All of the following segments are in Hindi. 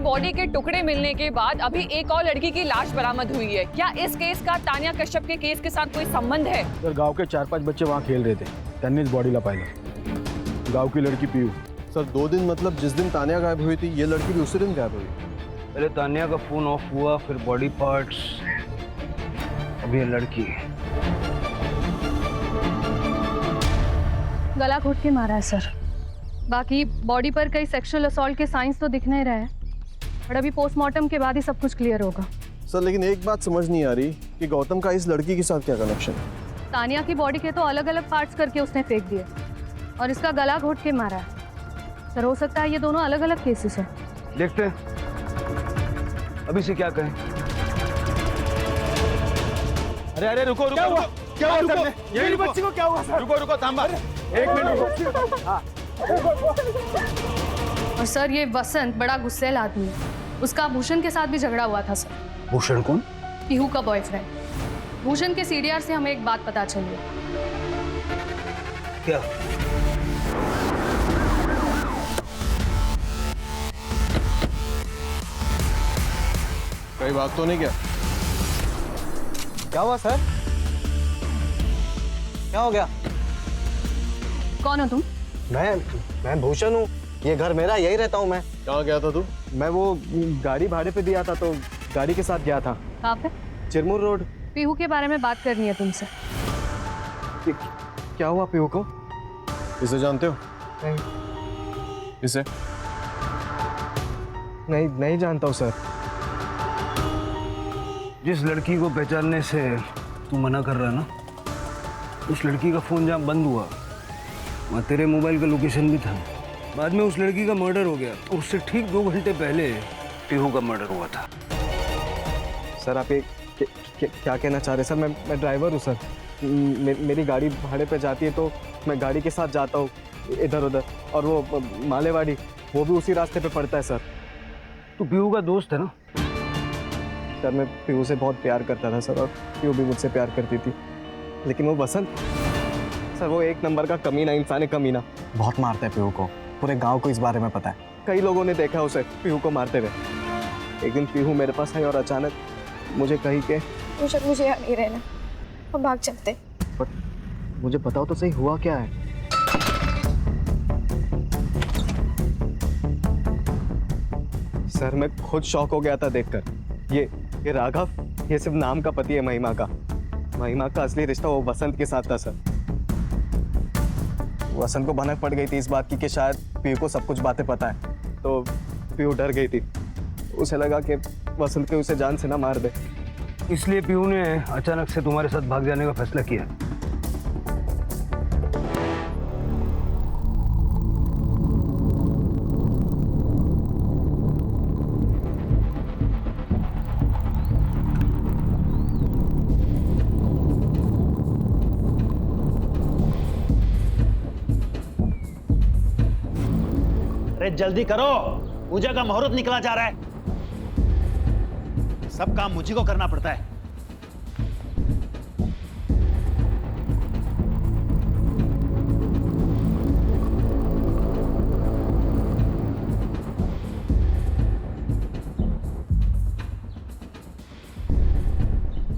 बॉडी के टुकड़े मिलने के बाद अभी एक और लड़की की लाश बरामद हुई है। क्या इस केस का तानिया कश्यप के केस के साथ कोई संबंध है? सर गांव के 4-5 बच्चे वहाँ खेल रहे थे, त्यांनीच बॉडीला पाहिलं। गांव की लड़की पीयू। सर 2 दिन मतलब जिस दिन तानिया गायब हुई थी ये लड़की भी उसी दिन गायब हुई। पहले तानिया का फोन ऑफ हुआ, फिर बॉडी पार्ट्स, अभी ये लड़की। गला घोट के मारा है सर। बाकी बॉडी पर कई सेक्सुअल असॉल्ट के साइंस तो दिख नहीं रहे हैं, पर अभी पोस्टमार्टम के बाद ही सब कुछ क्लियर होगा। सर लेकिन एक बात समझ नहीं आ रही कि गौतम का इस लड़की के साथ क्या कनेक्शन है। तानिया की बॉडी के तो अलग अलग पार्ट्स करके उसने फेंक दिए और इसका गला घोट के मारा है। सर हो सकता है ये दोनों अलग अलग केसेस हैं। देखते हैं अभी से क्या कहें। अरे अरे रुको रुको रुको, क्या हुआ सर? मेरी बच्ची को क्या हुआ सर? रुको रुको थांबा, 1 मिनट रुको। हाँ। और सर ये वसंत बड़ा गुस्सैल आदमी है, उसका भूषण के साथ भी झगड़ा हुआ था सर। भूषण कौन? पीहू का बॉयफ्रेंड। भूषण के सीडीआर से हमें एक बात पता चली है। क्या? कई बात तो नहीं क्या? क्या हुआ सर? क्या हो गया? कौन हो तुम? मैं भूषण हूँ, ये घर मेरा, यही रहता हूँ मैं। कहाँ गया था तू? मैं वो गाड़ी भाड़े पे दिया था तो गाड़ी के साथ गया था। कहाँ पे? चिरमुर रोड। पीहू के बारे में बात करनी है तुमसे। क्या हुआ पीहू को? इसे जानते हो? नहीं इसे? नहीं जानता हूँ सर। जिस लड़की को पहचानने से तू मना कर रहा ना, उस लड़की का फोन जहाँ बंद हुआ वहाँ तेरे मोबाइल का लोकेशन भी था। बाद में उस लड़की का मर्डर हो गया और उससे ठीक 2 घंटे पहले पीहू का मर्डर हुआ था। सर आप ये क्या कहना चाह रहे हैं? सर मैं ड्राइवर हूँ सर। मेरी गाड़ी भाड़े पे जाती है तो मैं गाड़ी के साथ जाता हूँ इधर उधर, और वो मालेवाड़ी वो भी उसी रास्ते पे पड़ता है सर। तू पीहू का दोस्त है ना? सर मैं पीहू से बहुत प्यार करता था सर, और पीहू भी मुझसे प्यार करती थी, लेकिन वो वसंत सर वो 1 नंबर का कमीना इंसान है, कमीना। बहुत मारता है पीहू को, पूरे गांव को इस बारे में पता है। कई लोगों ने देखा उसे पीहू को मारते हुए। एक दिन पीहू मेरे पास आई और अचानक मुझे कही के मुझे यहाँ नहीं रहना, हम भाग चलते। पर मुझे बताओ तो सही हुआ क्या है? सर मैं खुद शॉक हो गया था देखकर। ये राघव, ये सिर्फ नाम का पति है महिमा का। महिमा का असली रिश्ता वो वसंत के साथ था सर। वसंत को भनक पड़ गई थी इस बात की कि शायद पीयू को सब कुछ बातें पता है, तो पीयू डर गई थी। उसे लगा कि वसंत के उसे जान से ना मार दे, इसलिए पीहू ने अचानक से तुम्हारे साथ भाग जाने का फैसला किया। अरे जल्दी करो, पूजा का मुहूर्त निकला जा रहा है। सब काम मुझी को करना पड़ता है।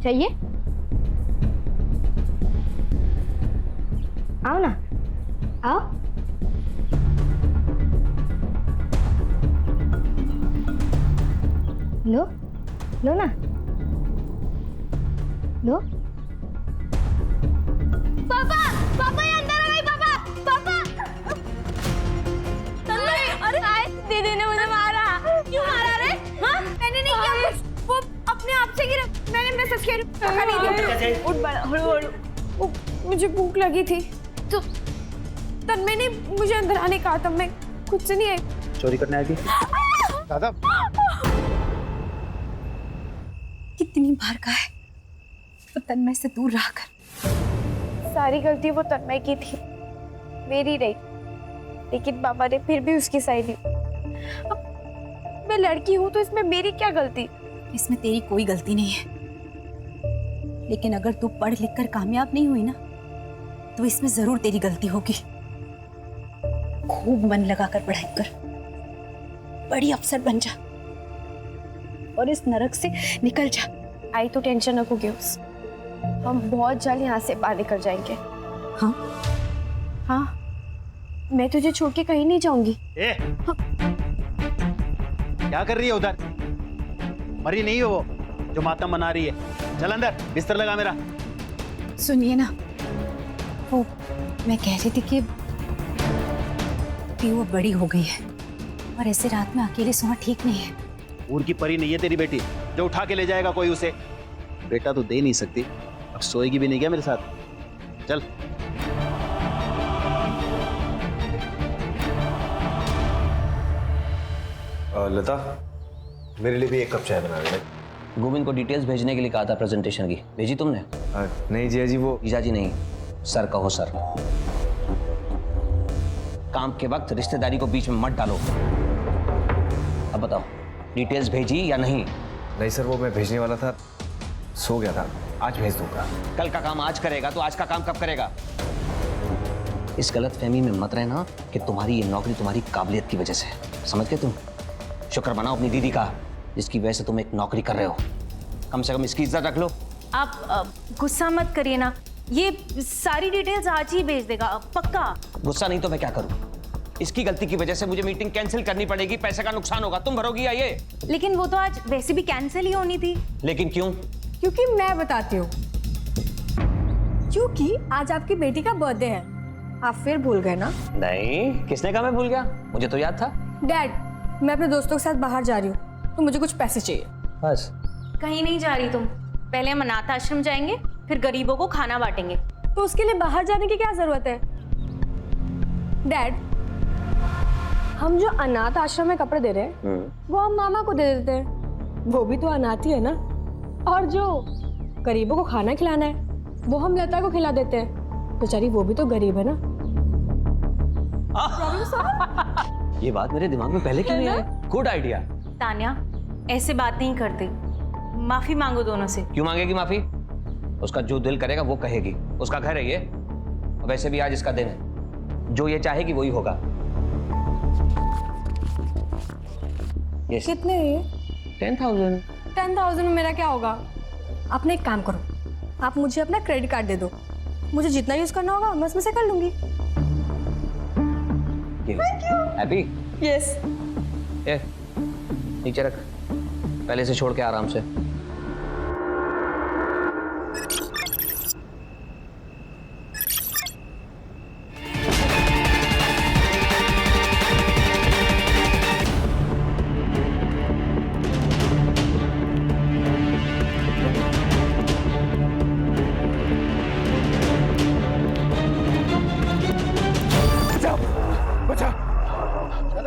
चाहिए? आओ ना, आओ। लो ना, लो। पापा ये अंदर आ गई। पापा अरे दीदी ने मुझे मारा। क्यों मारा रे? हाँ मैंने नहीं किया कुछ, वो अपने आप से गिरा। मैंने मैसेज किया। उठ बड़ा हड़ू। मुझे भूख लगी थी तो तन्मय ने मुझे अंदर आने कहा था, मैं खुद से नहीं आई। चोरी करने आई थी? दादा कितनी बार कहा है वो तन्मय से दूर रहा कर। सारी गलती वो तन्मय की थी, मेरी रही, लेकिन पापा ने फिर भी उसकी साइड ली। अब मैं लड़की हूं तो इसमें मेरी क्या गलती? इसमें तेरी कोई गलती नहीं है, लेकिन अगर तू पढ़ लिख कर कामयाब नहीं हुई ना तो इसमें जरूर तेरी गलती होगी। खूब मन लगाकर पढ़ाई कर, बड़ी अफसर बन जा, और इस नरक से निकल जा। आई तो टेंशन नको गिव्स, हम बहुत जल्द यहाँ से बाहर निकल जाएंगे। हाँ हाँ, मैं तुझे छोड़ के कहीं नहीं जाऊंगी। ए, क्या कर रही है उधर? मरी नहीं हो वो जो मातम बना रही है। चल अंदर, बिस्तर लगा मेरा। सुनिए ना, वो मैं कह रही थी कि वो बड़ी हो गई है और ऐसे रात में अकेले सोना ठीक नहीं है। ऊर की परी नहीं है तेरी बेटी जो उठा के ले जाएगा कोई उसे। बेटा तो दे नहीं सकती, अब सोएगी भी नहीं क्या मेरे साथ? चल। लता, मेरे लिए भी एक कप चाय बना देना। गोविंद को डिटेल्स भेजने के लिए कहा था प्रेजेंटेशन की, भेजी तुमने? नहीं जिया जी, वो जीजा जी नहीं, सर कहो सर। काम के वक्त रिश्तेदारी को बीच में मत डालो। अब बताओ, डिटेल्स भेजी या नहीं? नहीं सर, वो मैं भेजने वाला था, सो गया था, आज भेज दूंगा। कल का काम आज करेगा तो आज का काम कब करेगा? इस गलतफहमी में मत रहना कि तुम्हारी ये नौकरी तुम्हारी काबिलियत की वजह से। समझ गए तुम? शुक्र मनाओ अपनी दीदी का, जिसकी वजह से तुम एक नौकरी कर रहे हो। कम से कम इसकी इज्जत रख लो। आप गुस्सा मत करिए ना, ये सारी डिटेल्स आज ही भेज देगा पक्का। गुस्सा नहीं तो मैं क्या करूं? इसकी गलती की वजह से मुझे मीटिंग कैंसिल करनी पड़ेगी, पैसे का नुकसान होगा। तुम भरोगी या ये? लेकिन वो तो आज वैसे भी कैंसिल ही होनी थी। लेकिन क्यों? क्योंकि मैं बताती हूँ, क्योंकि आज आपकी बेटी का बर्थडे है। आप फिर भूल गए ना? नहीं, किसने कहा मैं भूल गया? मुझे तो याद था। डैड, मैं अपने दोस्तों के साथ बाहर जा रही हूँ, तो मुझे कुछ पैसे चाहिए। बस? कहीं नहीं जा रही तुम, पहले हम अनाथ आश्रम जाएंगे, फिर गरीबों को खाना बांटेंगे। तो उसके लिए बाहर जाने की क्या जरूरत है? डैड, हम जो अनाथ आश्रम में कपड़े दे रहे हैं वो हम मामा को दे देते हैं, वो भी तो अनाथ ही है ना। और जो गरीबों को खाना खिलाना है वो हम लता को खिला देते हैं, बेचारी वो भी तो गरीब है ना। ये बात मेरे दिमाग में पहले क्यों नहीं आई? Good idea. तान्या, ऐसे बात नहीं करते, माफी मांगो दोनों से। क्यों मांगेगी माफी? उसका जो दिल करेगा वो कहेगी, उसका घर है ये। वैसे भी आज इसका दिन है, जो ये चाहेगी वही होगा। Yes. कितने? 10,000। 10,000 में मेरा क्या होगा? आपने एक काम करो, आप मुझे अपना क्रेडिट कार्ड दे दो, मुझे जितना यूज करना होगा मैं उसमें से कर लूंगी। हैप्पी? यस। ये नीचे रख, पहले से छोड़ के आराम से।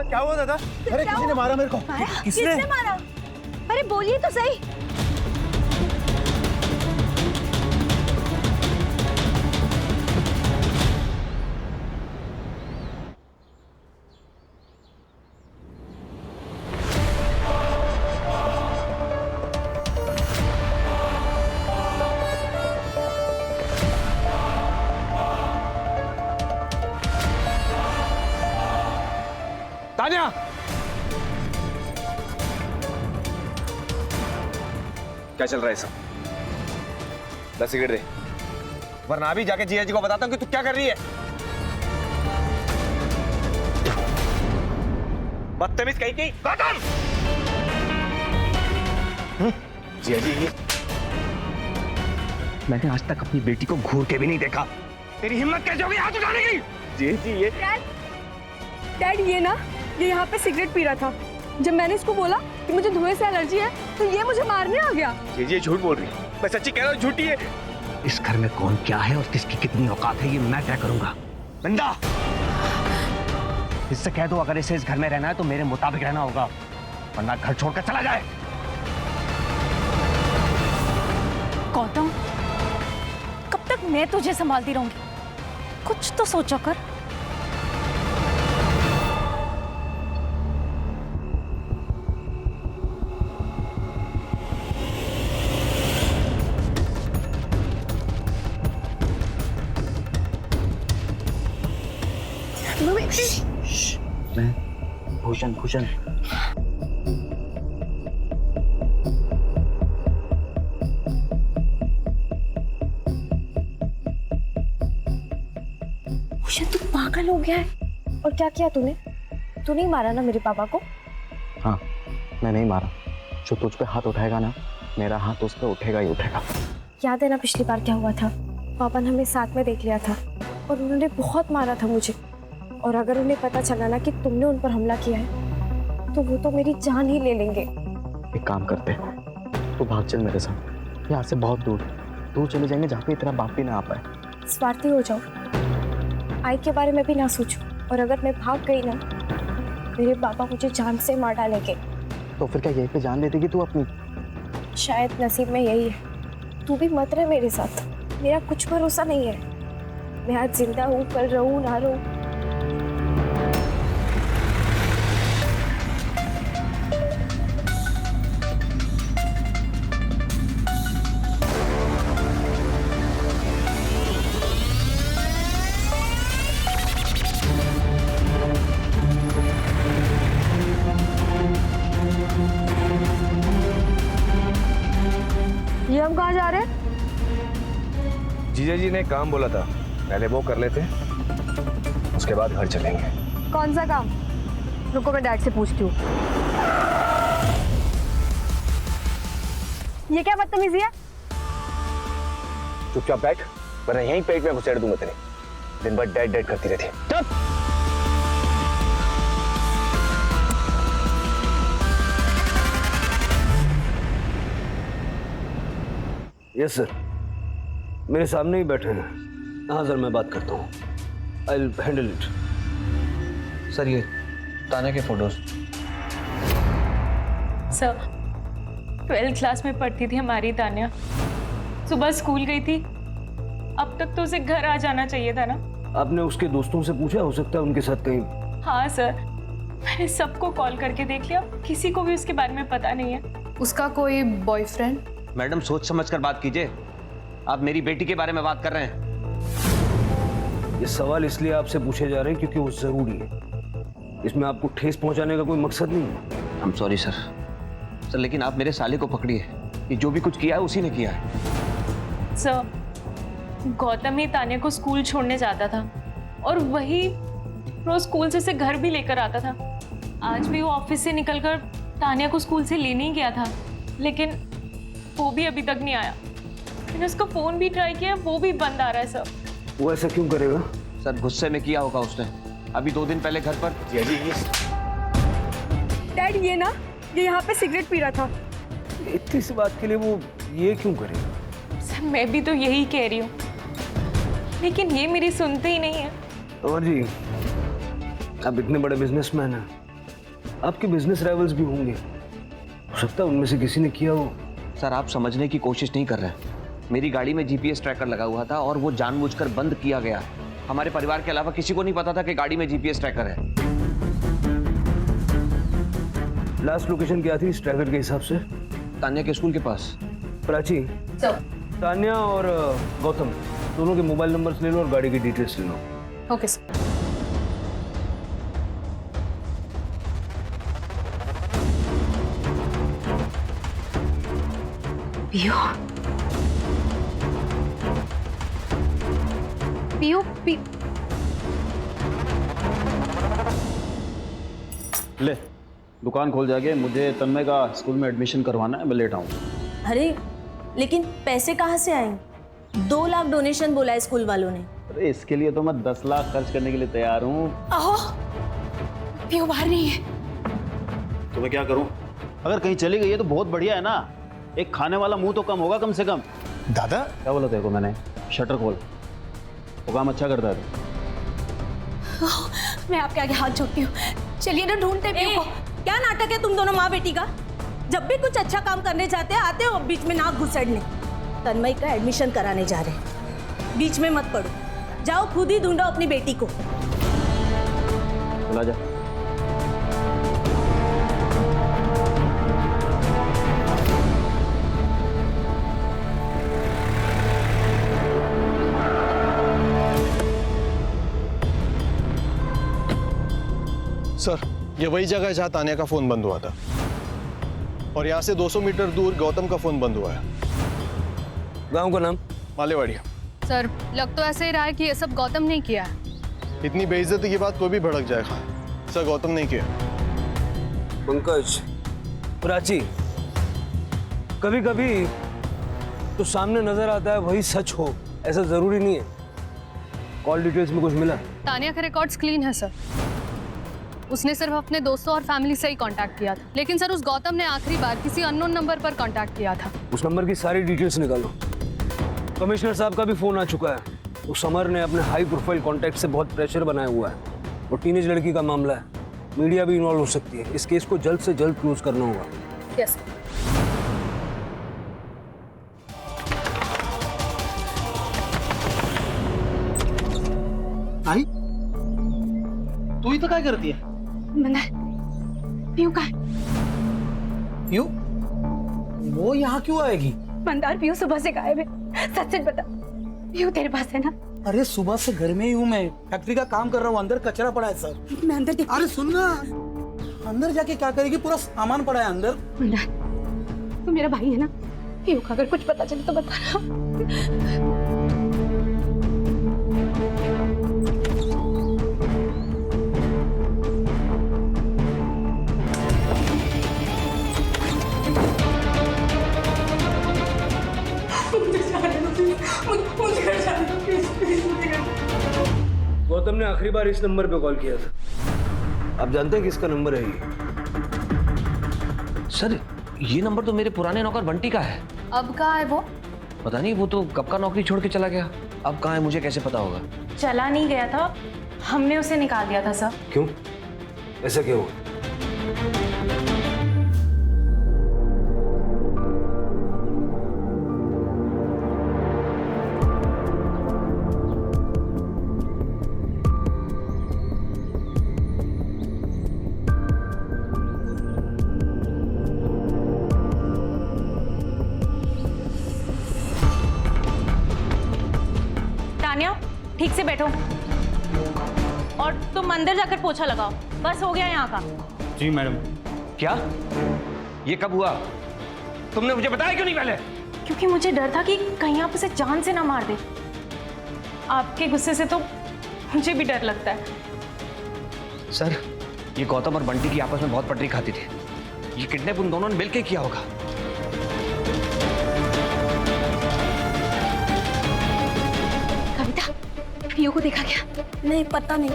क्या हुआ दादा? अरे किसी ने मारा मेरे को। किसने मारा? अरे बोलिए तो सही। तान्या, क्या चल रहा है सब? 10 सिगरेट दे, वरना अभी जाके जिया जी को बताता हूँ कि तू क्या कर रही है। बदतमीज कहीं की। गौतम! जिया जी, मैंने आज तक अपनी बेटी को घूर के भी नहीं देखा। तेरी हिम्मत कैसे होगी हाथ उठाने की? जिया जी, ये डैड, ये ना, ये यहाँ पे सिगरेट पी रहा था। जब मैंने इसको बोला कि मुझे धुएं से एलर्जी है तो ये मुझे मारने आ गया। ये झूठ बोल रही है। मैं सच्ची कह रहा हूँ, झूठी है। इस घर में कौन क्या है और किसकी कितनी औकात है ये मैं तय करूंगा। बंदा, इससे कह दो अगर इसे इस घर में रहना है तो मेरे मुताबिक रहना होगा, वरना घर छोड़कर चला जाए। गौतम, कब तक मैं तुझे संभालती रहूंगी? कुछ तो सोचा कर। भूषण, भूषण, पागल हो गया है। और क्या किया तूने? तू नहीं मारा ना मेरे पापा को? हाँ, मैं नहीं मारा। जो तुझ पे हाथ उठाएगा ना, मेरा हाथ उस पर उठेगा ही उठेगा। याद है ना पिछली बार क्या हुआ था? पापा ने हमें साथ में देख लिया था और उन्होंने बहुत मारा था मुझे। और अगर उन्हें पता चला ना कि तुमने उन पर हमला किया है तो वो तो मेरी जान ही ले लेंगे। एक काम करते, तू भाग चल मेरे साथ, यहाँ से बहुत दूर दूर चले जाएंगे जहाँ पे तेरा बाप भी ना आ पाए। स्वार्थी हो जाओ, आई के बारे में भी ना सोचो। और अगर मैं भाग गई ना, मेरे पापा मुझे जान से मार डालेंगे। तो फिर क्या यहीं पे जान लेती कि तू अपनी? शायद नसीब में यही है। तू भी मत रह मेरे साथ, मेरा कुछ भरोसा नहीं है। मैं आज जिंदा हूँ, कल रहूँ ना रहूँ। ये हम कहाँ जा रहे हैं? जीजा जी ने काम बोला था, पहले वो कर लेते, उसके बाद घर चलेंगे। कौन सा काम? रुको मैं डैड से पूछती हूँ। ये क्या बदतमीजी है? चुपचाप बैठ, वरना यहीं पेट में घुसेड़ दूंगा तेरे। दिन भर डैड डैड करती रहती है। चुप! यस सर, मेरे सामने ही बैठे हैं। हाँ सर, मैं बात करता हूँ। I will handle it. Sir ये तान्या के फोटोज। सर 12th क्लास में पढ़ती थी हमारी तान्या। सुबह स्कूल गई थी, अब तक तो उसे घर आ जाना चाहिए था ना। आपने उसके दोस्तों से पूछा? हो सकता है उनके साथ कहीं। हाँ सर, मैंने सबको कॉल करके देख लिया, किसी को भी उसके बारे में पता नहीं है। उसका कोई बॉयफ्रेंड? मैडम सोच समझ कर बात कीजिए, आप मेरी बेटी के बारे में बात कर रहे हैं। ये सवाल इसलिए आपसे पूछे जा रहे हैं क्योंकि वो जरूरी है। इसमें आपको ठेस पहुंचाने का कोई मकसद नहीं है। आई एम सॉरी सर, लेकिन आप मेरे साले को पकड़िए, ये जो भी कुछ किया है उसी ने किया है। सर गौतम ही तान्या को स्कूल छोड़ने जाता था और वही रोज स्कूल से घर भी लेकर आता था। आज भी वो ऑफिस से निकलकर तान्या को स्कूल से लेने ही गया था, लेकिन वो भी अभी तक नहीं आया। मैंने उसका फोन भी ट्राई किया, वो भी बंद आ रहा है सर। वो ऐसा क्यों करेगा? सर गुस्से में किया होगा उसने। अभी 2 दिन पहले घर पर डैड ये ना, ये यहाँ पे सिगरेट पी रहा था। इतनी सी बात के लिए वो ये क्यों करेगा? सर मैं भी तो यही कह रही हूँ, लेकिन ये मेरी सुनते ही नहीं है। और जी, आप इतने बड़े बिजनेसमैन हैं, आपके बिजनेस राइवल्स भी होंगे, हो सकता है उनमें से किसी ने किया हो। सर आप समझने की कोशिश नहीं कर रहे हैं। मेरी गाड़ी में जीपीएस ट्रैकर लगा हुआ था और वो जानबूझकर बंद किया गया। हमारे परिवार के अलावा किसी को नहीं पता था कि गाड़ी में जीपीएस ट्रैकर है। लास्ट लोकेशन क्या थी इस ट्रैकर के हिसाब से? तान्या के स्कूल के पास। प्राची, तान्या और गौतम दोनों के मोबाइल नंबर्स ले लो और गाड़ी की डिटेल्स ले लो। Okay sir. पियो पियो पी ले, दुकान खोल जाके मुझे तन्मय का स्कूल में एडमिशन करवाना है, मैं लेट आऊँ। अरे लेकिन पैसे कहाँ से आएंगे? 2 लाख डोनेशन बोला है स्कूल वालों ने। अरे इसके लिए तो मैं 10 लाख खर्च करने के लिए तैयार हूँ। आहो, पियो बाहर नहीं है। तो मैं क्या करूँ? अगर कहीं चली गई है तो बहुत बढ़िया है ना, एक खाने वाला मुंह तो कम होगा कम से कम। दादा क्या बोला तेरे को मैंने? शटर खोल, वो काम अच्छा करता है। मैं आपके आगे हाथ जोड़ती हूँ, चलिए ना ढूंढते पियो को। क्या नाटक है तुम दोनों माँ बेटी का? जब भी कुछ अच्छा काम करने जाते हैं आते हो बीच में नाक घुसड़ने। तन्मय का एडमिशन कराने जा रहे हैं, बीच में मत पड़ो, जाओ खुद ही ढूंढो अपनी बेटी को। चला जा। सर ये वही जगह है जहाँ तान्या का फोन बंद हुआ था और यहाँ से 200 मीटर दूर गौतम का फोन बंद हुआ है। गांव का नाम? मालेवाड़ी। सर लग तो ऐसे ही रहा है कि ये सब गौतम ने किया है। इतनी बेइज्जती की बात कोई भी भड़क जाएगा। सर गौतम नहीं किया। पंकज, प्राची, कभी कभी तो सामने नजर आता है वही सच हो, ऐसा जरूरी नहीं है। कॉल डिटेल्स में कुछ मिला? तानिया का रिकॉर्ड्स क्लीन है सर। उसने सिर्फ अपने दोस्तों और फैमिली से ही कांटेक्ट किया था, लेकिन सर उस गौतम ने आखिरी बार किसी अननोन नंबर पर कांटेक्ट किया था। उस नंबर की सारी डिटेल्स निकालो। कमिश्नर साहब का भी फोन आ चुका है। उस समर ने अपने हाई प्रोफाइल कॉन्टैक्ट से बहुत प्रेशर बनाया हुआ है और टीनेज लड़की का मामला है, मीडिया भी इन्वॉल्व हो सकती है। इस केस को जल्द से जल्द क्लोज करना होगा। यस। आई तू इथं काय करते? पीयू का है? पीयू? वो यहाँ क्यों आएगी? मंदार, पीयू सुबह से गायब है। सच सच बता, पीयू तेरे पास है ना? अरे सुबह से घर में ही हूँ मैं, फैक्ट्री का काम कर रहा हूँ। अंदर कचरा पड़ा है सर। मैं अंदर देख। अरे सुन ना, अंदर जाके क्या करेगी? पूरा सामान पड़ा है अंदर। मंदार, तू मेरा भाई है ना? पीयू का अगर कुछ पता चले तो बताना। गौतम ने आखिरी बार इस नंबर पे कॉल किया था। आप जानते हैं किसका नंबर है ये? सर ये नंबर तो मेरे पुराने नौकर बंटी का है। अब कहाँ है वो? पता नहीं, वो तो कब का नौकरी छोड़ के चला गया। अब कहाँ है मुझे कैसे पता होगा? चला नहीं गया था, हमने उसे निकाल दिया था सर। क्यों? ऐसा क्यों? तानिया, ठीक से बैठो और तुम अंदर जाकर पोछा लगाओ। बस हो गया यहाँ का। जी मैडम। क्या? ये कब हुआ? तुमने मुझे बताया क्यों नहीं पहले? क्योंकि मुझे डर था कि कहीं आप उसे जान से ना मार दे। आपके गुस्से से तो मुझे भी डर लगता है। सर ये गौतम और बंटी की आपस में बहुत पटरी खाती थी। ये किडनैप उन दोनों ने मिलकर किया होगा। कविता, पीयू को देखा क्या? नहीं, पता नहीं।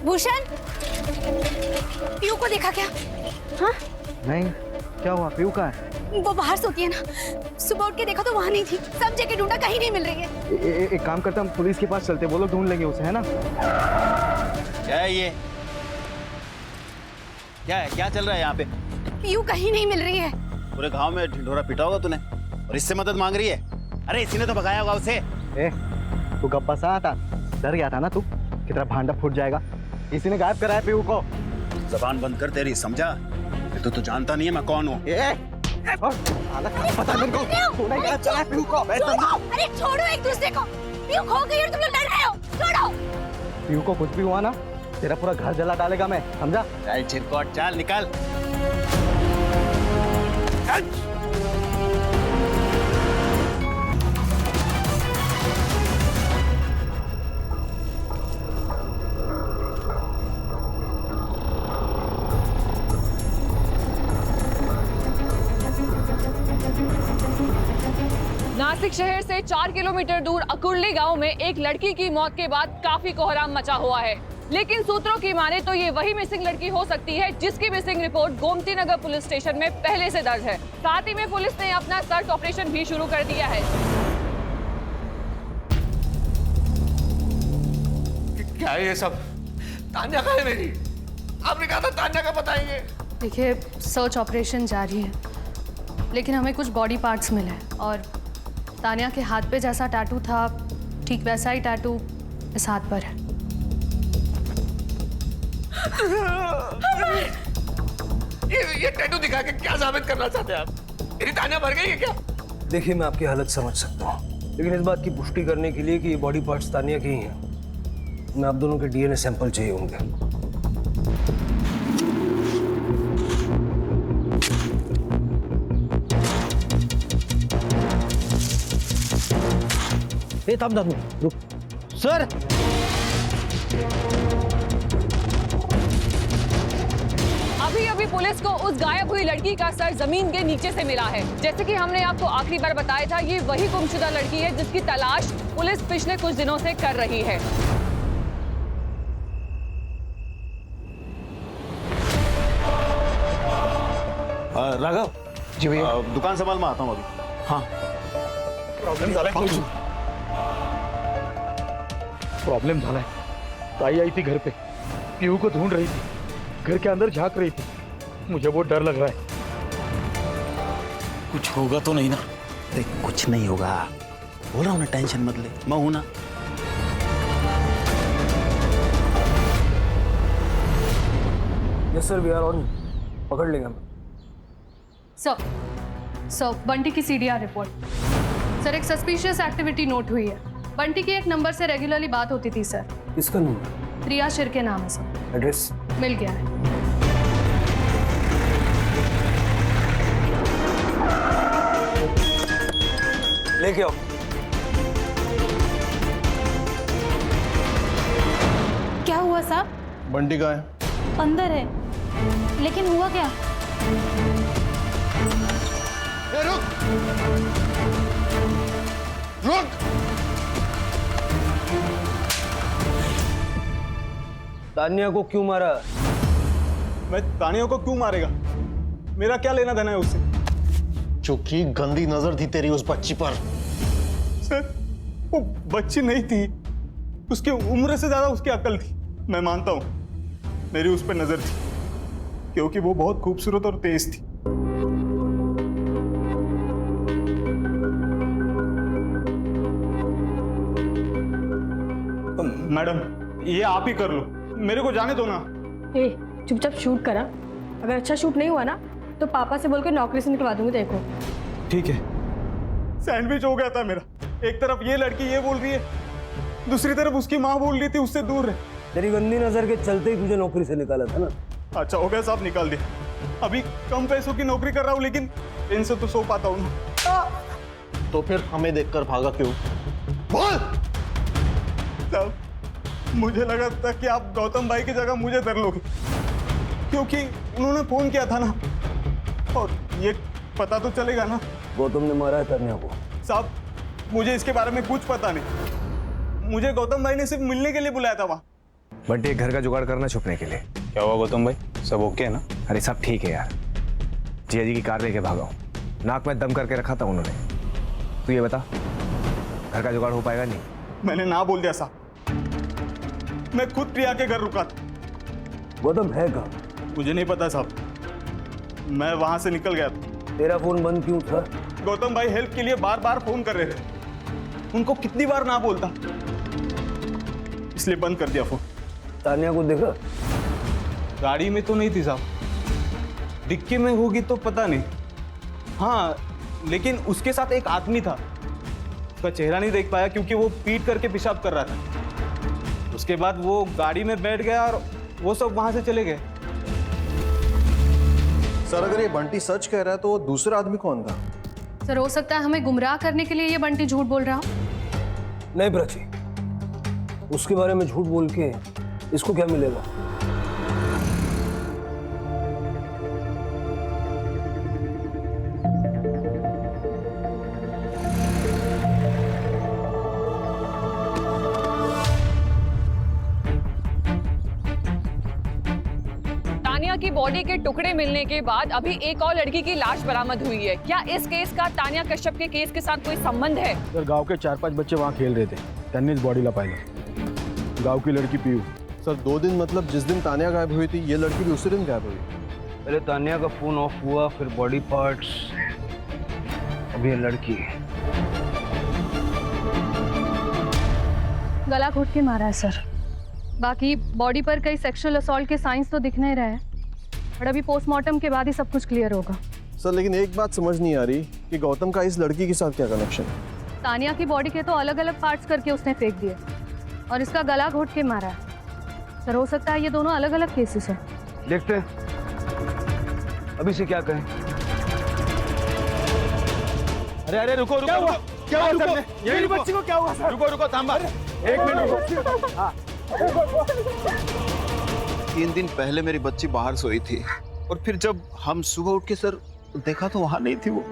भूषण, पीयू को देखा क्या? हाँ? नहीं, क्या हुआ? पीयू कहाँ है? वो बाहर सोती है ना। सुबह उठ के देखा तो वहाँ नहीं थी। सब जगह ढूंढा, कहीं नहीं मिल रही है। एक काम करते हम पुलिस के पास चलते, वो लोग ढूंढ लेंगे उसे, है ना? क्या है ये? क्या है? क्या चल रहा है यहाँ पे? पीयू कहीं नहीं मिल रही है। पूरे गांव में ढिंढोरा पिटा होगा तूने और इससे मदद मांग रही है? अरे इसी ने तो भगाया होगा उसे। तू गप्पा सा था, डर गया था ना तू कि तेरा भांडा फूट जाएगा। इसी ने गायब कराया पीयू को। जबान बंद कर तेरी, समझा? तो जानता नहीं है मैं कौन हूँ। पता नहीं अरे छोड़ो एक दूसरे को। पीयू खो गई और तुम लोग डर रहे हो। छोड़ो। पीयू को कुछ भी हुआ ना, तेरा पूरा घर जला डालेगा मैं, समझा? चल चिरकोट, चल निकल। नासिक शहर से 4 किलोमीटर दूर अकुर्ली गांव में एक लड़की की मौत के बाद काफी कोहराम मचा हुआ है। लेकिन सूत्रों की माने तो ये वही मिसिंग लड़की हो सकती है जिसकी missing report Gomti Nagar police station में पहले से दर्ज है। साथ ही में पुलिस ने अपना सर्च ऑपरेशन भी शुरू कर दिया है। क्या है ये सब? तान्या कहाँ है मेरी? आपने कहा था तान्या का बताएंगे। देखिए, सर्च ऑपरेशन जारी है, लेकिन हमें कुछ बॉडी पार्ट्स मिले हैं और तानिया के हाथ पे जैसा टैटू था, ठीक वैसा ही टैटू इस हाथ पर है। ये टैटू दिखा के क्या साबित करना चाहते हैं आप? मेरी तान्या मर गई है क्या? देखिए, मैं आपकी हालत समझ सकता हूँ, लेकिन इस बात की पुष्टि करने के लिए कि ये बॉडी पार्ट्स तानिया के ही हैं, मैं आप दोनों के डीएनए सैंपल चाहिए होंगे। थांब थांब रुक सर अभी अभी पुलिस को उस गायब हुई लड़की का सर जमीन के नीचे से मिला है। जैसे कि हमने आपको आखिरी बार बताया था, ये वही गुमशुदा लड़की है जिसकी तलाश पुलिस पिछले कुछ दिनों से कर रही है। राघव जी भैया। दुकान संभाल मैं आता हूँ अभी। हाँ प्रॉब्लम झाला है। ताई आई थी घर पे, पीहू को ढूंढ रही थी, घर के अंदर झांक रही थी। मुझे बहुत डर लग रहा है। कुछ होगा तो नहीं ना? अरे कुछ नहीं होगा, बोल रहा हूँ ना, टेंशन मत ले, मैं हूं ना। Yes sir we are on, पकड़ लेंगे हम। सर बंटी की सीडीआर रिपोर्ट। सर एक सस्पिशियस एक्टिविटी नोट हुई है। बंटी की एक नंबर से रेगुलरली बात होती थी सर। किसका नंबर? प्रिया शिर के नाम है सर। एड्रेस मिल गया है। लेके आओ। क्या हुआ साहब? बंटी कहाँ है? अंदर है, लेकिन हुआ क्या? ए, रुक रुक। तानिया को क्यों मारा? मैं तानिया को क्यों मारेगा? मेरा क्या लेना देना है उससे? चूंकि गंदी नजर थी तेरी उस बच्ची पर। सर वो बच्ची नहीं थी, उसकी उम्र से ज्यादा उसकी अकल थी। मैं मानता हूँ मेरी उस पर नजर थी, क्योंकि वो बहुत खूबसूरत और तेज थी। मैडम ये आप ही कर लो, मेरे को जाने दो ना। ए चुपचाप शूट करा। अगर अच्छा शूट नहीं हुआ ना तो पापा से बोल के नौकरी से निकलवा दूंगी। देखो ठीक है। सैंडविच हो गया था मेरा। एक तरफ ये लड़की ये बोल रही है, दूसरी तरफ उसकी माँ बोल रही थी उससे दूर रहे। तेरी गंदी नजर के चलते ही तुझे नौकरी से निकाला था ना। अच्छा हो गया साहब, निकाल दिया। अभी कम पैसों की नौकरी कर रहा हूँ, लेकिन इनसे तो सो पाता हूँ ना। तो फिर हमें देखकर भागा क्यों? बोल। साहब मुझे लगा था कि आप गौतम भाई की जगह मुझे धर लोगे, क्योंकि उन्होंने फोन किया था ना, और ये पता तो चलेगा ना। गौतम ने मारा है तानिया को। साहब मुझे इसके बारे में कुछ पता नहीं, मुझे गौतम भाई ने सिर्फ मिलने के लिए बुलाया था वहाँ। बंटी एक घर का जुगाड़ करना छुपने के लिए। क्या हुआ गौतम भाई, सब ओके है ना? अरे सब ठीक है यार, जिया जी की कार लेके भागा हूँ। नाक में दम करके रखा था उन्होंने। तू ये बता घर का जुगाड़ हो पाएगा? नहीं मैंने ना बोल दिया साहब, मैं खुद प्रिया के घर रुका था। गौतम है कहाँ? मुझे नहीं पता साहब, मैं वहां से निकल गया था। तेरा फोन बंद क्यों था? गौतम भाई हेल्प के लिए बार बार फोन कर रहे थे, उनको कितनी बार ना बोलता, इसलिए बंद कर दिया फोन। तानिया को देखा? गाड़ी में तो नहीं थी साहब, डिक्की में होगी तो पता नहीं। हाँ लेकिन उसके साथ एक आदमी था, उसका चेहरा नहीं देख पाया क्योंकि वो पीट करके पेशाब कर रहा था। उसके बाद वो गाड़ी में बैठ गया और वो सब वहां से चले गए। सर अगर ये बंटी सच कह रहा है तो वो दूसरा आदमी कौन था? सर हो सकता है हमें गुमराह करने के लिए ये बंटी झूठ बोल रहा हो। नहीं प्राची, उसके बारे में झूठ बोल के इसको क्या मिलेगा? तानिया की बॉडी के टुकड़े मिलने के बाद अभी एक और लड़की की लाश बरामद हुई है। क्या इस केस का तानिया कश्यप के केस के साथ कोई संबंध है? सर गांव के 4-5 बच्चे वहाँ खेल रहे थे, त्यांनीच बॉडीला पाहिलं। गांव की लड़की पीहू। सर 2 दिन मतलब जिस दिन तानिया गायब हुई थी ये लड़की भी उसी दिन गायब हुई? पहले तानिया का फोन ऑफ हुआ, फिर बॉडी पार्ट्स, अब ये लड़की। गला घोट के मारा है सर। बाकी बॉडी पर कई सेक्सुअल असॉल्ट के साइंस तो दिख नहीं रहे हैं, बट अभी पोस्टमार्टम के बाद ही सब कुछ क्लियर होगा। सर लेकिन एक बात समझ नहीं आ रही कि गौतम का इस लड़की के साथ क्या कनेक्शन है? तानिया की बॉडी के तो अलग अलग पार्ट्स करके उसने फेंक दिए और इसका गला घोट के मारा है। सर हो सकता है ये दोनों अलग अलग केसेस हैं। देखते हैं अभी से क्या कहें। अरे अरे रुको रुको, क्या हुआ सर? मेरी बच्ची को क्या हुआ सर? रुको रुको थांबा, एक मिनट रुको। हाँ 3 दिन पहले मेरी बच्ची बाहर सोई थी और फिर जब हम सुबह उठ के सर देखा तो वहां नहीं थी वो।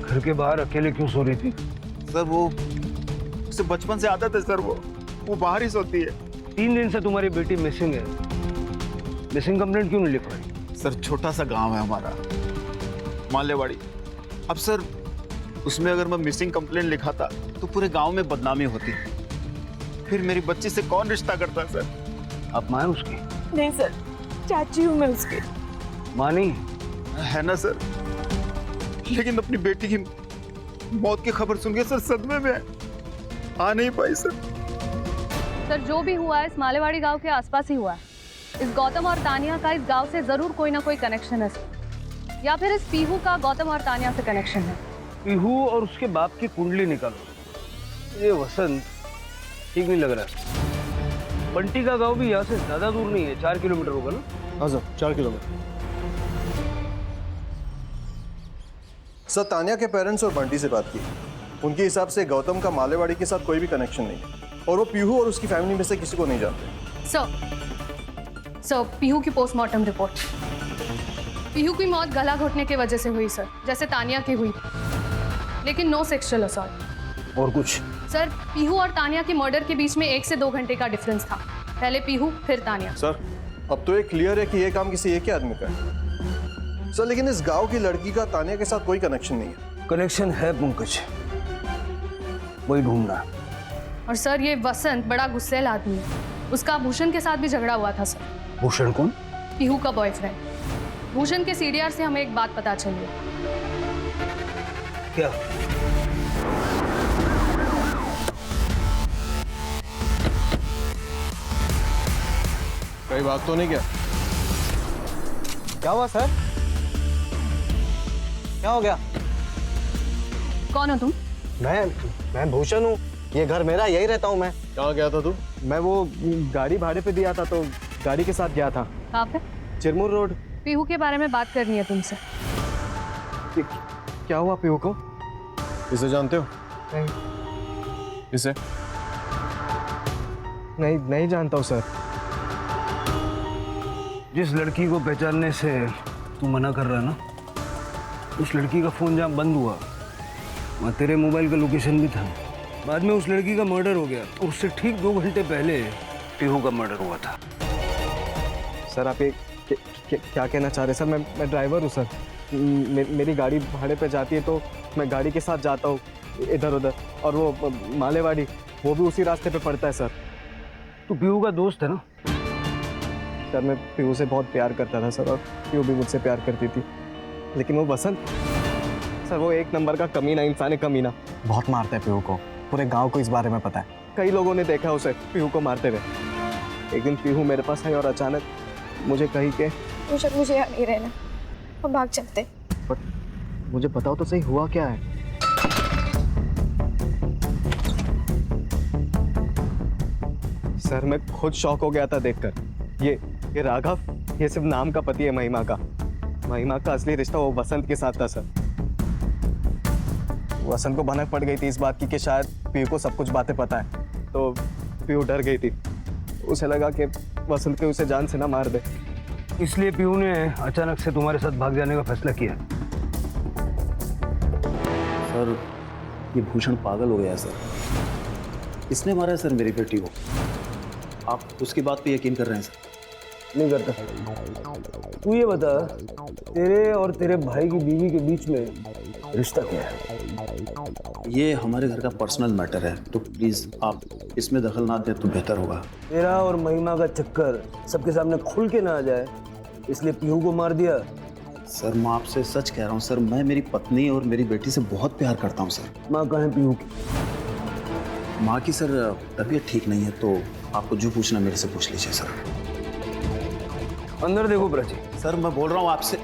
घर के बाहर अकेले क्यों सो रही थी? सर वो उसे बचपन से आदत है सर, वो बाहर ही सोती है। 3 दिन से तुम्हारी बेटी मिसिंग है, मिसिंग कंप्लेंट क्यों नहीं लिखवाई? सर छोटा सा गांव है हमारा, मालेवाड़ी। अब सर उसमें अगर मैं मिसिंग कंप्लेंट लिखाता तो पूरे गांव में बदनामी होती, फिर मेरी बच्ची से कौन रिश्ता करता सर? आप मां हैं उसकी? नहीं सर, चाची हूँ मैं उसकी। मां नहीं है ना सर, लेकिन अपनी बेटी की मौत की खबर सुन के सर सदमे में आ नहीं पाई सर। सर जो भी हुआ है इस मालेवाड़ी गांव के आसपास ही हुआ है। इस गौतम और तानिया का इस गांव से जरूर कोई ना कोई कनेक्शन है सर, या फिर इस पीहू का गौतम और तानिया से कनेक्शन है। पीहू और उसके बाप की कुंडली निकालो। ये वसंत ठीक नहीं लग रहा। बंटी का गांव भी यहाँ से ज्यादा दूर नहीं है, 4 किलोमीटर होगा ना? हाँ सर 4 किलोमीटर। सर तानिया के पेरेंट्स और बंटी से बात की, उनके हिसाब से गौतम का मालेवाड़ी के साथ कोई भी कनेक्शन नहीं है और वो पीहू और उसकी फैमिली में से किसी को नहीं जानते। सर पीहू की पोस्टमार्टम रिपोर्ट। पीहू की मौत गला घोटने की वजह से हुई सर, जैसे तानिया की हुई, लेकिन नो सेक्सुअल असॉल्ट। और कुछ? सर पीहू और तानिया की मर्डर के बीच में 1 से 2 घंटे का डिफरेंस था, पहले पीहू फिर तानिया। सर अब तो ये क्लियर है कि ये काम किसी एक ही आदमी का है सर, लेकिन इस गांव की लड़की का तानिया के साथ कोई कनेक्शन नहीं है। कनेक्शन है पंकज, वही ढूंढना। और सर ये वसंत बड़ा गुस्सैल आदमी है, उसका भूषण के साथ भी झगड़ा हुआ था सर। भूषण कौन? पीहू का बॉयफ्रेंड। भूषण के सीडीआर से हमें एक बात पता चली है। क्या? कोई बात तो नहीं क्या? क्या हुआ सर? क्या हो गया? कौन हो तुम? मैं भूषण हूँ, ये घर मेरा, यही रहता हूँ मैं। कहाँ गया था तू? मैं वो गाड़ी भाड़े पे दिया था तो गाड़ी के साथ गया था। कहाँ पे? चिरमुर रोड। पीहू के बारे में बात करनी है तुमसे। क्या हुआ पीहू को? इसे जानते हो? नहीं। इसे? नहीं जानता हूँ सर। जिस लड़की को पहचानने से तू मना कर रहा ना, उस लड़की का फोन जहाँ बंद हुआ वहाँ तेरे मोबाइल का लोकेशन भी था। बाद में उस लड़की का मर्डर हो गया और उससे ठीक 2 घंटे पहले पीहू का मर्डर हुआ था। सर आप ये क्या कहना चाह रहे हैं? सर मैं ड्राइवर हूँ सर, मेरी गाड़ी भाड़े पे जाती है तो मैं गाड़ी के साथ जाता हूँ इधर उधर, और वो मालेवाड़ी वो भी उसी रास्ते पे पड़ता है सर। तू पीहू का दोस्त है ना? सर मैं पीहू से बहुत प्यार करता था सर, और पीहू भी मुझसे प्यार करती थी, लेकिन वो वसंत सर वो एक नंबर का कमीना इंसान है, कमीना। बहुत मारता है पीहू को, पूरे गांव को इस बारे में पता है। कई लोगों ने देखा उसे पीहू को मारते हुए। एक दिन पीहू मेरे पास आई और अचानक मुझे कही कि मुझे यहाँ नहीं रहना, हम भाग चलते। बट मुझे बताओ तो सही हुआ क्या है? सर मैं खुद शॉक हो गया था देखकर। ये राघव, ये सिर्फ नाम का पति है महिमा का। महिमा का असली रिश्ता वो वसंत के साथ था सर। वसंत को भनक पड़ गई थी इस बात की कि शायद पीहू को सब कुछ बातें पता है, तो पीहू डर गई थी। उसे लगा कि वसंत के उसे जान से ना मार दे, इसलिए पीहू ने अचानक से तुम्हारे साथ भाग जाने का फैसला किया। सर ये भूषण पागल हो गया सर, इसने मारा है सर मेरी बेटी को। आप उसकी बात पे यकीन कर रहे हैं सर? नहीं करता। तू ये बता, तेरे और तेरे भाई की बीवी के बीच में रिश्ता क्या है? ये हमारे घर का पर्सनल मैटर है, तो प्लीज आप इसमें दखल ना दें तो बेहतर होगा। तेरा और महिमा का चक्कर सबके सामने खुल के ना आ जाए, इसलिए पीहू को मार दिया। सर मैं आपसे सच कह रहा हूँ सर, मैं मेरी पत्नी और मेरी बेटी से बहुत प्यार करता हूँ सर। माँ कहाँ है पीहू की? माँ की सर तबीयत ठीक नहीं है, तो आपको जो पूछना मेरे से पूछ लीजिए सर। अंदर देखो प्राची। सर मैं बोल रहा हूँ आपसे।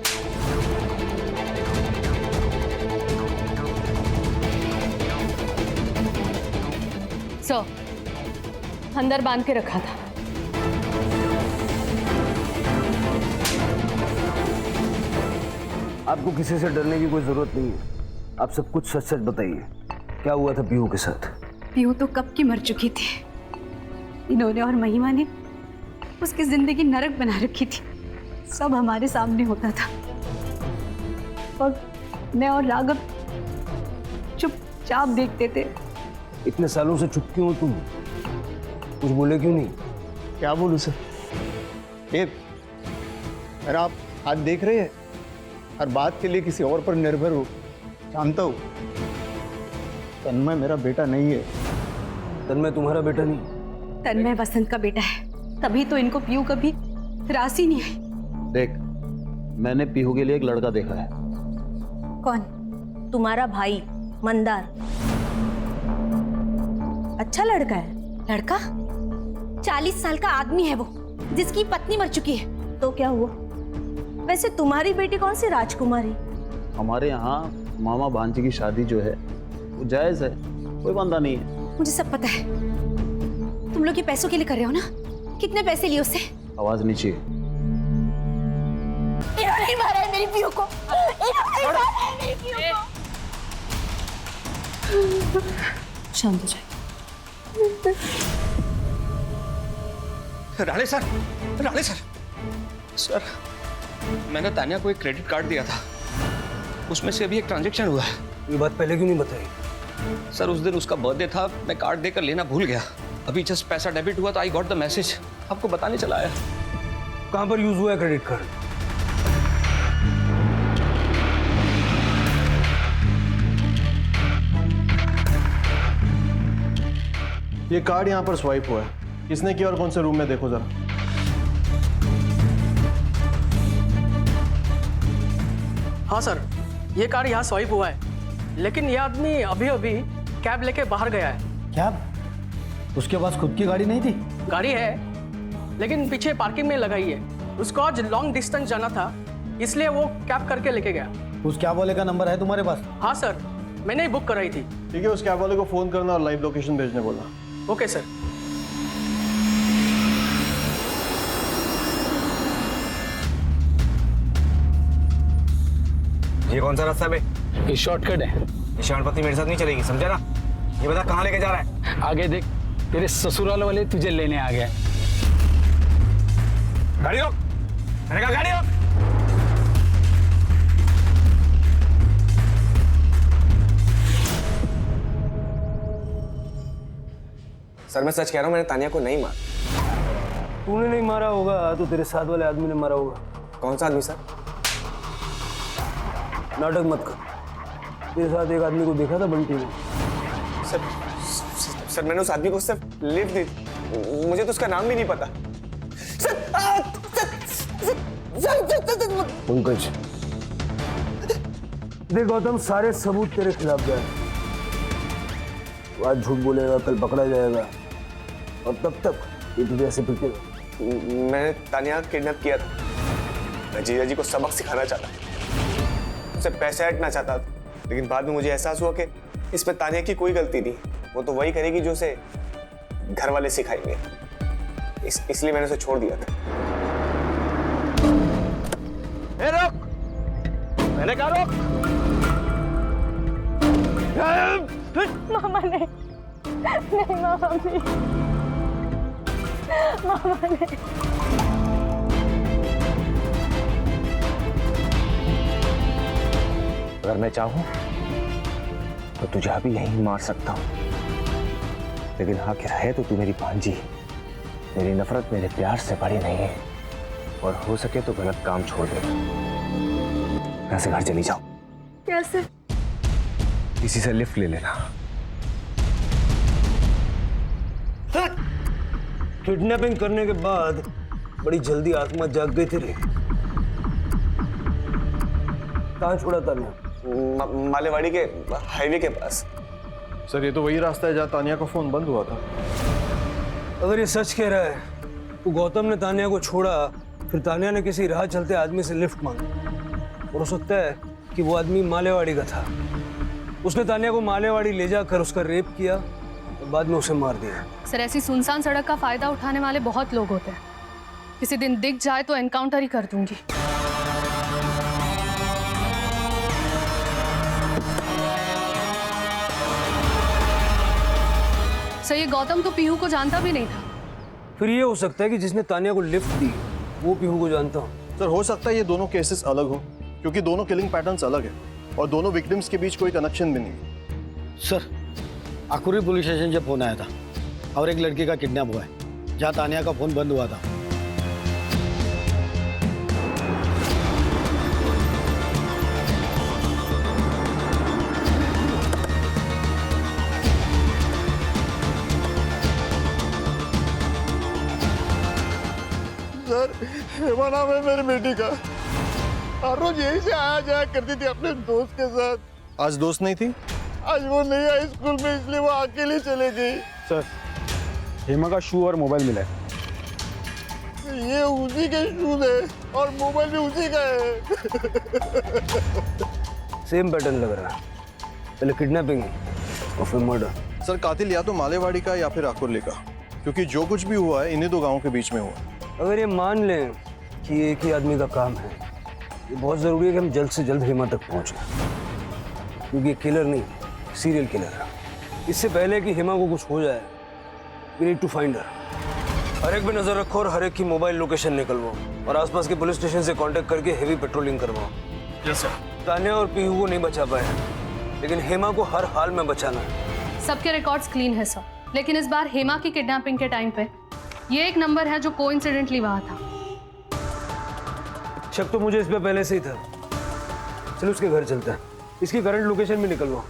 सर अंदर बांध के रखा था। आपको किसी से डरने की कोई जरूरत नहीं है, आप सब कुछ सच सच बताइए। क्या हुआ था पीहू के साथ? पीहू तो कब की मर चुकी थी। इन्होंने और महिमा ने उसकी जिंदगी नरक बना रखी थी। सब हमारे सामने होता था और मैं और राघव चुपचाप देखते थे। इतने सालों से चुप क्यों हो तुम? कुछ बोले क्यों नहीं? क्या बोलूं सर? ये मेरा आप हाथ देख रहे हैं, हर बात के लिए किसी और पर निर्भर हो। जानता हूँ तन्मय मेरा बेटा नहीं है। तन्मय तुम्हारा बेटा नहीं? तन्मय वसंत का बेटा है, तभी तो इनको पीहू कभी रास ही नहीं आई। देख, मैंने पीहू के लिए एक लड़का देखा है। कौन? तुम्हारा भाई मंदार। अच्छा लड़का है। लड़का? 40 साल का आदमी है वो, जिसकी पत्नी मर चुकी है। तो क्या हुआ? वैसे तुम्हारी बेटी कौन सी राजकुमारी? हमारे यहाँ मामा भांजी की शादी जो है वो जायज है, कोई बंदा नहीं है। मुझे सब पता है। तुम लोग ये पैसों के लिए कर रहे हो ना? कितने पैसे लिए उससे? आवाज नीचे। इन्होंने मारा है मेरी पीहू को। इन्होंने मारा है मेरी पीहू को। शांत हो जाए। Rane sir, Rane sir, sir मैंने तान्या को एक क्रेडिट कार्ड दिया था, उसमें से अभी एक ट्रांजैक्शन हुआ है। ये बात पहले क्यों नहीं बताई? सर उस दिन उसका बर्थडे था, मैं कार्ड देकर लेना भूल गया। अभी जस्ट पैसा डेबिट हुआ तो आई गॉट द मैसेज, आपको बताने चला आया। कहां पर यूज हुआ है क्रेडिट कार्ड? ये कार्ड यहाँ पर स्वाइप हुआ है। किसने किया और कौन से रूम में, देखो जरा। हाँ सर, ये कार्ड यहाँ स्वाइप हुआ है, लेकिन ये आदमी अभी अभी कैब लेके बाहर गया है। कैब? उसके पास खुद की गाड़ी नहीं थी? गाड़ी है, लेकिन पीछे पार्किंग में लगाई है। उसको आज लॉन्ग डिस्टेंस जाना था, इसलिए वो कैब करके लेके गया। उस कैब वाले का नंबर है तुम्हारे पास? हाँ सर, मैंने ही बुक कराई थी। ठीक है, उस कैब वाले को फोन करना और लाइव लोकेशन भेजने बोलना। Okay sir. ये कौन सा रास्ता है बे? ये शॉर्टकट है। ये शानपति मेरे साथ नहीं चलेगी, समझा ना? ये बता कहाँ लेके जा रहा है? आगे देख, तेरे ससुराल वाले तुझे लेने आ गए। गाड़ी रोक, मैंने कहा गाड़ी रोक। सर मैं सच कह रहा हूँ, मैंने तानिया को नहीं मारा। तूने नहीं मारा होगा तो तेरे साथ वाले आदमी ने मारा होगा। कौन सा आदमी सर? नाटक मत कर। तेरे साथ एक आदमी को देखा था बंटी ने। सर मैंने उस आदमी को सिर्फ लिफ्ट दी, मुझे तो उसका नाम भी नहीं पता। पंकज, देख गौतम, सारे सबूत तेरे खिलाफ गए। आज झूठ बोलेगा, कल पकड़ा जाएगा, और तब तक ये तुझे ऐसे पिटेगा। मैंने तानिया किडनैप किया था। मैं जीजा जी को सबक सिखाना चाहता, उसे पैसे हटना चाहता था, लेकिन बाद में मुझे एहसास हुआ कि इसमें तानिया की कोई गलती नहीं। वो तो वही करेगी जो उसे घर वाले सिखाएंगे। इसलिए मैंने उसे छोड़ दिया था। ए रोक! मैंने कहा रोक! मामा ने नहीं, मामा ने, मामा ने। अगर मैं चाहूं तो तुझे अभी यहीं मार सकता हूं, लेकिन आखिर है तो तू मेरी भांजी। मेरी नफरत मेरे प्यार से बड़ी नहीं है, और हो सके तो गलत काम छोड़ दे। यहाँ से घर चली जाओ। कैसे? किसी से लिफ्ट ले लेना। किडनैपिंग करने के बाद बड़ी जल्दी आत्मा जाग गई तेरी। कहाँ छोड़ा तानिया? मालेवाड़ी के हाईवे के पास। सर ये तो वही रास्ता है जहाँ तानिया का फोन बंद हुआ था। अगर ये सच कह रहा है तो गौतम ने तानिया को छोड़ा, फिर तानिया ने किसी राह चलते आदमी से लिफ्ट मांगी, और हो सकता है कि वो आदमी मालेवाड़ी का था। उसने तानिया को मालेवाड़ी ले जाकर उसका रेप किया और बाद में उसे मार दिया। सर, ऐसी सुनसान सड़क का फायदा उठाने वाले बहुत लोग होते हैं। किसी दिन दिख जाए तो एनकाउंटर ही कर दूंगी। सर ये गौतम तो पीहू को जानता भी नहीं था। फिर ये हो सकता है कि जिसने तानिया को लिफ्ट दी वो पीहू को जानता हो। सर हो सकता है ये दोनों केसेस अलग हो, क्योंकि दोनों किलिंग पैटर्न्स अलग है और दोनों विक्टिम्स के बीच कोई कनेक्शन भी नहीं। सर आकुरी पुलिस स्टेशन से फोन आया था और एक लड़की का किडनैप हुआ है, जहाँ तानिया का फोन बंद हुआ था। सर हेमा नाम है मेरी बेटी का, हर रोज यहीं से आया जाया करती थी अपने दोस्त के साथ। आज दोस्त नहीं थी? आज वो नहीं आई स्कूल में, इसलिए वो अकेली चले गई। सर हेमा का शू और मोबाइल मिला है। ये उसी के शूज है और मोबाइल भी उसी का है। सेम पैटर्न लग रहा है, पहले किडनैपिंग और फिर मर्डर। सर कातिल या तो मालेवाड़ी का या फिर आकुर्ली का, क्योंकि जो कुछ भी हुआ है इन्हीं दो गांवों के बीच में हुआ। अगर ये मान लें कि एक ही आदमी का काम है, ये बहुत ज़रूरी है कि हम जल्द से जल्द हेमा तक पहुंचें, क्योंकि ये किलर नहीं सीरियल किलर है। इससे पहले कि हेमा को कुछ हो जाए, we need to find her. हर एक पे नजर रखो और हर एक की मोबाइल लोकेशन निकलवाओ और आसपास के पुलिस स्टेशन से कांटेक्ट करके हेवी पेट्रोलिंग करवाओ। Yes sir. तानिया और पीहू को नहीं बचा पाए, लेकिन हेमा को हर हाल में बचाना है। सबके रिकॉर्ड्स क्लीन है सर, लेकिन इस बार हेमा की किडनैपिंग के टाइम पे ये एक नंबर है जो कोइंसिडेंटली वहाँ था। शक तो मुझे इस पे पहले से ही था। चलो उसके घर चलते हैं, इसकी करंट लोकेशन भी निकलवाओ।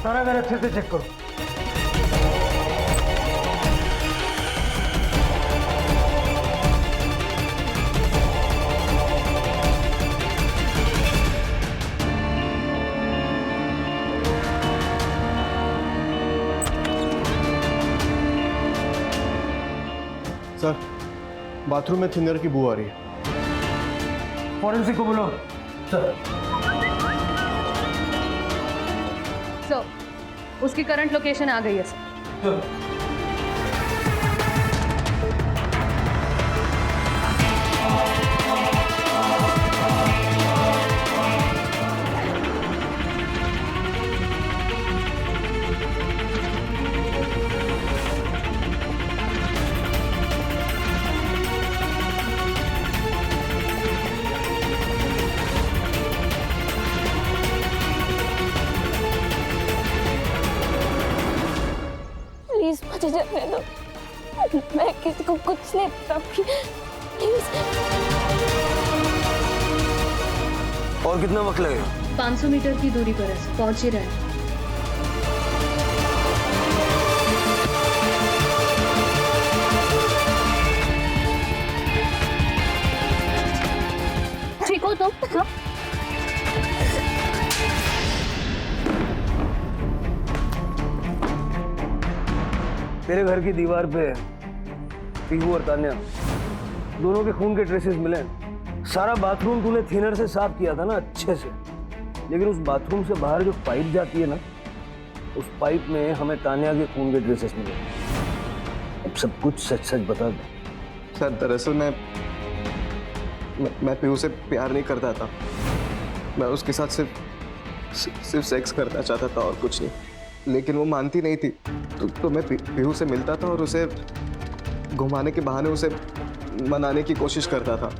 सारा घर अच्छे से चेक करो। सर बाथरूम में थिनर की बू आ रही है। फॉरेंसिक को बोलो। सर उसकी करंट लोकेशन आ गई है सर। प्लीज मुझे जाने दो, मैं किसी को कुछ नहीं पता। प्लीज। और कितना वक्त लगेगा? 500 मीटर की दूरी पर है, पहुंच ही रहे हैं। ठीक हो तुम? तेरे घर की दीवार पे पीहू और तान्या दोनों के खून के ट्रेसेस मिले। सारा बाथरूम तूने थिनर से साफ किया था ना अच्छे से, लेकिन उस बाथरूम से बाहर जो पाइप जाती है ना, उस पाइप में हमें तान्या के खून के ट्रेसेस मिले। अब सब कुछ सच सच बता दो। सर दरअसल मैं पीहू से प्यार नहीं करता था, मैं उसके साथ सिर्फ सेक्स करना चाहता था और कुछ नहीं, लेकिन वो मानती नहीं थी। तो मैं पीहू से मिलता था और उसे घुमाने के बहाने उसे मनाने की कोशिश करता था।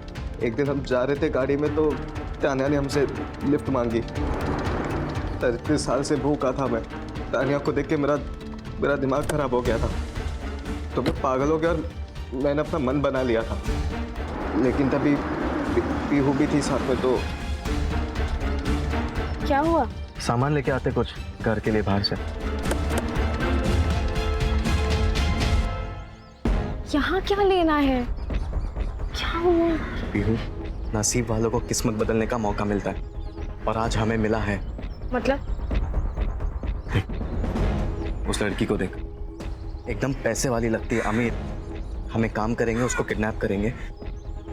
एक दिन हम जा रहे थे गाड़ी में तो तानिया ने हमसे लिफ्ट मांगी। 33 साल से भूखा था मैं, तानिया को देख के मेरा दिमाग खराब हो गया था, तो मैं पागल हो गया और मैंने अपना मन बना लिया था। लेकिन तभी पीहू भी थी साथ में। तो क्या हुआ? सामान लेके आते कुछ घर के लिए बाहर से। यहाँ क्या लेना है? क्या हुआ? पीहू, नसीब वालों को किस्मत बदलने का मौका मिलता है और आज हमें मिला है। मतलब? उस लड़की को देख, एकदम पैसे वाली लगती है, अमीर। हमें काम करेंगे, उसको किडनैप करेंगे,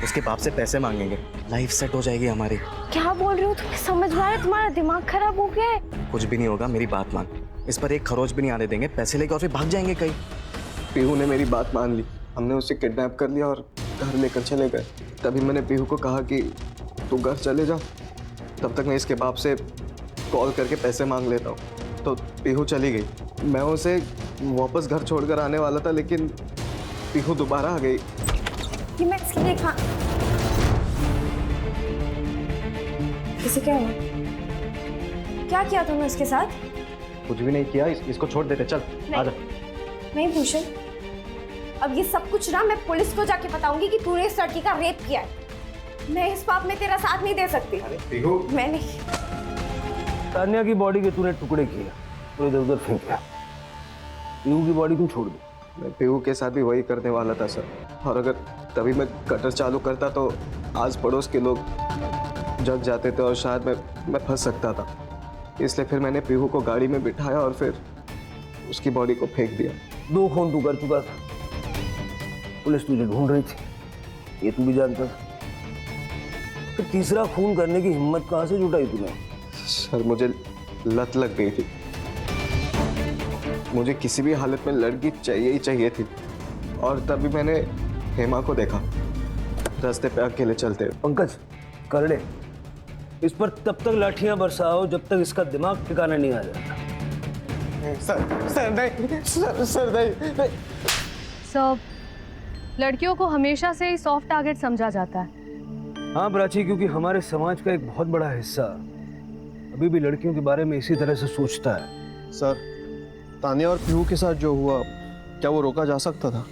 उसके बाप से पैसे मांगेंगे, लाइफ सेट हो जाएगी हमारी। क्या बोल रहे हो? तुम्हें समझ में आ रहा है? तुम्हारा दिमाग खराब हो गया है? कुछ भी नहीं होगा, मेरी बात मान। इस पर एक खरोच भी नहीं आने देंगे, पैसे लेके और फिर भाग जाएंगे कहीं। पीहू ने मेरी बात मान ली, हमने उसे किडनैप कर लिया और घर लेकर चले गए। तभी मैंने पीहू को कहा कि तू घर चले जा, तब तक मैं इसके बाप से कॉल करके पैसे मांग लेता हूँ। तो पीहू चली गई। मैं उसे वापस घर छोड़कर आने वाला था, लेकिन पीहू दोबारा आ गई। कि मैं इसके लिए इसे क्या हुआ? क्या किया तुमने उसके साथ? कुछ भी नहीं किया, इसको छोड़ देते, चल आजा। नहीं भूषण, अब ये सब कुछ ना मैं पुलिस को जाके बताऊंगी कि तूने इस लड़की का रेप किया है। मैं इस पाप में तेरा साथ नहीं दे सकती। मैं नहीं। तान्या की बॉडी के तूने टुकड़े किए और इधर उधर फेंका, पीहू की बॉडी क्यों छोड़ दी? मैं पीहू के साथ भी वही करने वाला था सर, और अगर तभी मैं कटर चालू करता तो आज पड़ोस के लोग जग जाते थे और शायद मैं फंस सकता था। इसलिए फिर मैंने पीहू को गाड़ी में बिठाया और फिर उसकी बॉडी को फेंक दिया। 2 खून तू कर चुका था, पुलिस तुझे ढूंढ रही थी, ये तू भी जानता था। फिर तीसरा खून करने की हिम्मत कहाँ से जुटाई तूने? सर मुझे लत लग गई थी, मुझे किसी भी हालत में लड़की चाहिए ही चाहिए थी। और तभी मैंने हेमा को देखा रास्ते पे अकेले चलते। पंकज करड़े, इस पर तब तक लाठियां बरसाओ जब तक इसका दिमाग ठिकाना नहीं आ जाता। सर नहीं, सर नहीं। सर, लड़कियों को हमेशा से ही सॉफ्ट टारगेट समझा जाता है। हाँ प्राची, क्योंकि हमारे समाज का एक बहुत बड़ा हिस्सा अभी भी लड़कियों के बारे में इसी तरह से सोचता है। सर, तान्या और पीहू के साथ जो हुआ, क्या वो रोका जा सकता था?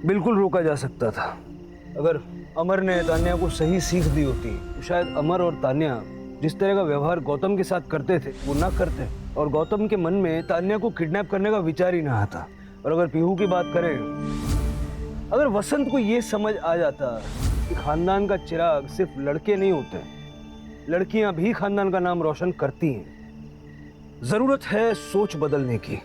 बिल्कुल रोका जा सकता था। अगर अमर ने तान्या को सही सीख दी होती तो शायद अमर और तान्या जिस तरह का व्यवहार गौतम के साथ करते थे वो ना करते, और गौतम के मन में तान्या को किडनैप करने का विचार ही ना आता। और अगर पीहू की बात करें, अगर वसंत को ये समझ आ जाता कि खानदान का चिराग सिर्फ लड़के नहीं होते, लड़कियां भी खानदान का नाम रोशन करती हैं। जरूरत है सोच बदलने की।